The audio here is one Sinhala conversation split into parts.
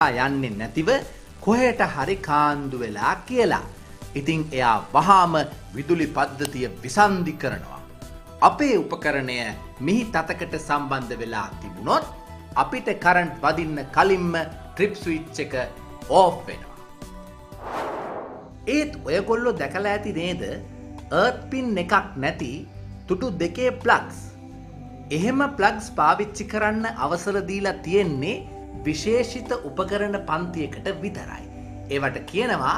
යන්නේ නැතිව කොහෙට හරි කාන්දු වෙලා කියලා. ඉතින් එයා වහාම විදුලි පද්ධතිය විසන්ධි කරනවා. අපේ උපකරණය මිහි තතකට සම්බන්ධ වෙලා තිබුණොත් අපිට කරන්ට් වදින්න කලින්ම ට්‍රිප් ස්විච් එක ඕෆ් වෙනවා. ඒත් ඔයගොල්ලෝ දැකලා ඇති නේද අර්ත් පින් එකක් නැති තුටු දෙකේ ප්ලග්ස්. එහෙම ප්ලග්ස් පාවිච්චි කරන්න අවසර දීලා තියෙන්නේ විශේෂිත උපකරණ පන්තියකට විතරයි. ඒවට කියනවා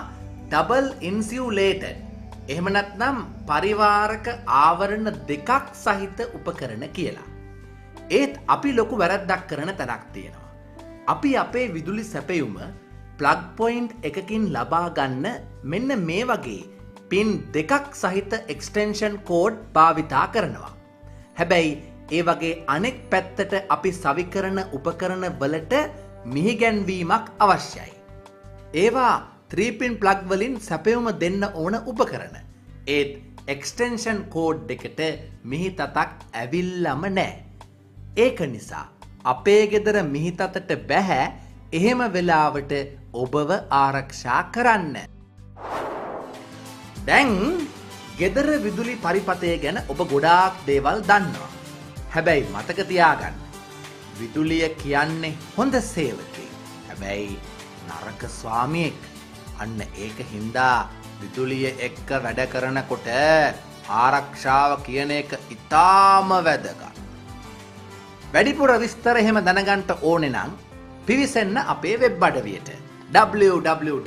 ඩබල් ඉන්සියුලේටඩ්. එහෙම නැත්නම් පරිවාරක ආවරණ දෙකක් සහිත උපකරණ කියලා. ඒත් අපි ලොකු වැරද්දක් කරන තැනක් තියෙනවා. අපි අපේ විදුලි සැපයුම ප්ලග් පොයින්ට් එකකින් ලබා ගන්න මෙන්න මේ වගේ පින් දෙකක් සහිත එක්ස්ටෙන්ෂන් කෝඩ් භාවිතා කරනවා. හැබැයි ඒ වගේ අනෙක් පැත්තට අපි සවිකරන උපකරණ වලට මිහිගැන්වීමක් අවශ්‍යයි. ඒවා 3-pin plug වලින් සැපයුම දෙන්න ඕන උපකරණ. ඒත් එක්ස්ටෙන්ෂන් කෝඩ් එකට මිහිතතක් ඇවිල්ලම නෑ. ඒක නිසා අපේ ගෙදර මිහිතතට බැහැ එහෙම වෙලාවට ඔබව ආරක්ෂා කරන්න. දැන් ගෙදර විදුලි පරිපතය ගැන ඔබ ගොඩාක් දේවල් දන්නවා. හැබැයි මතක තියාගන්න විදුලිය කියන්නේ හොඳ සේවකයෙක්. හැබැයි නරක ස්වාමියෙක්. අන්න ඒක හින්දා විදුලිය එක්ක වැඩ කරනකොට ආරක්ෂාව කියන එක ඉතාම වැදගත්. වැඩිපුර විස්තර එහෙම දැනගන්න ඕනේ නම් පිවිසෙන්න අපේ වෙබ් අඩවියට www.ceb.lk